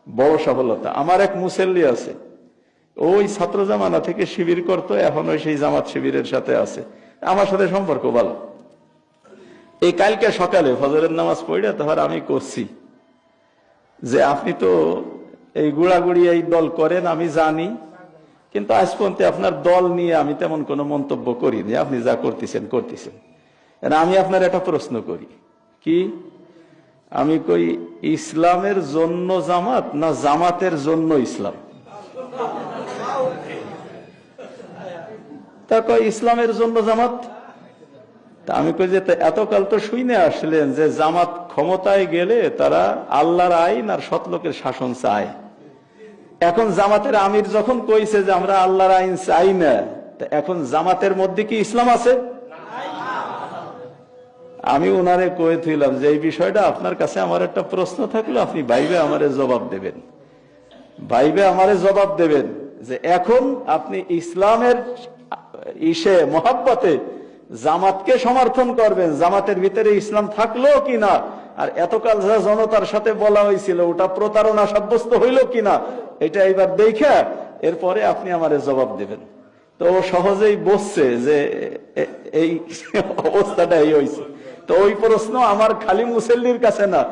বড় সফলতা। আমার এক মুসল্লি আছে, ওই ছাত্র জামানা থেকে শিবির করতো, এখন ওই সেই জামাত শিবিরের সাথে আছে, আমার সাথে সম্পর্ক ভালো। এই কালকে সকালে ফজরের নামাজ পড়ে তারপর আমি করছি যে আপনি তো এই গুড়াগুড়ি এই দল করেন আমি জানি, কিন্তু আজ পর্যন্ত আপনার দল নিয়ে আমি তেমন কোনো মন্তব্য করিনি, আপনি যা করতেছেন করতেছেন। আমি আপনার একটা প্রশ্ন করি, কি? আমি কই ইসলামের জন্য জামাত না জামাতের জন্য ইসলাম? তা কয় ইসলামের জন্য জামাত। তা আমি কই যে এতকাল তো শুনে আসলেন যে জামাত ক্ষমতায় গেলে তারা আল্লাহর আইন আর সৎলোকের শাসন চায়। এখন জামাতের আমির যখন কইছে যে আমরা আল্লাহর আইন চাই না, এখন জামাতের মধ্যে কি ইসলাম আছে? আমি ওনারে কয়ে থইলাম যে এই বিষয়টা আপনার কাছে আমার একটা প্রশ্ন থাকলো, আপনি ভাইবে আমারে জবাব দেবেন, ভাইবে আমারে জবাব দেবেন যে এখন আপনি ইসলামের মহাব্বতে জামাতকে সমর্থন করবেন, জামাতের ভিতরে ইসলাম থাকলো কিনা, আর এতকাল যা জনতার সাথে বলা হয়েছিল ওটা প্রতারণা সাব্যস্ত হইল কিনা, এটা এবার দেখে এরপরে আপনি আমারে জবাব দেবেন। তো ও সহজেই বসছে যে এই অবস্থাটা এই হয়েছে। তো ওই প্রশ্ন আমার খালি মুসল্লির কাছে না,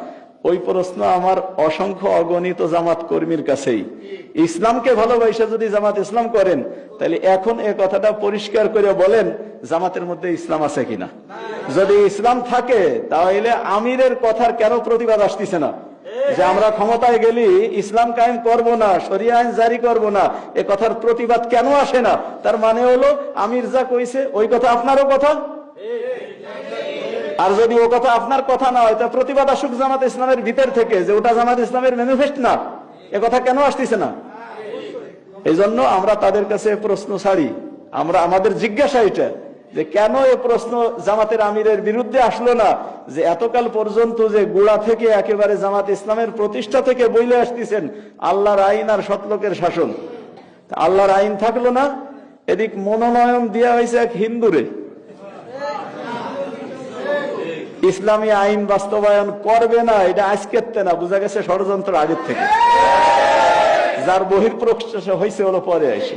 ওই প্রশ্ন আমার অসংখ্য অগণিত জামাত কর্মীর কাছেই। ইসলামকে ভালোবাসা যদি জামাত ইসলাম করেন, তাহলে এখন এই কথাটা পরিষ্কার করে বলেন জামাতের মধ্যে ইসলাম আছে কিনা। যদি ইসলাম থাকে তাহলে আমিরের কথার কেন প্রতিবাদ আসতেছে না যে আমরা ক্ষমতায় গেলি ইসলাম কায়েম করব না, শরিয়া আইন জারি করব না, এ কথার প্রতিবাদ কেন আসে না? তার মানে হলো আমির যা কইছে ওই কথা আপনারও কথা, আর যদি ও কথা আপনার কথা না হয় তা প্রতিবাদ আসুক জামাত ইসলামের ভিতর থেকে যে ওটা জামাত ইসলামের ম্যানিফেস্ট না, এ কথা কেন আসতেছে না? এই জন্য আমরা তাদের কাছে প্রশ্ন ছাড়ি, আমরা আমাদের জিজ্ঞাসা এটা যে কেন এ প্রশ্ন জামাতের আমিরের বিরুদ্ধে আসলো না, যে এতকাল পর্যন্ত যে গোড়া থেকে একেবারে জামাত ইসলামের প্রতিষ্ঠা থেকে বইলে আসতেছেন আল্লাহর আইন আর সৎলোকের শাসন, আল্লাহর আইন থাকলো না, এদিক মনোনয়ন দেওয়া হয়েছে এক হিন্দুরে, ইসলামী আইন বাস্তবায়ন করবে না, এটা আজকের না, বোঝা গেছে ষড়যন্ত্র আগের থেকে, যার বহিঃপ্রকাশ হয়েছে হলো পরে এসে।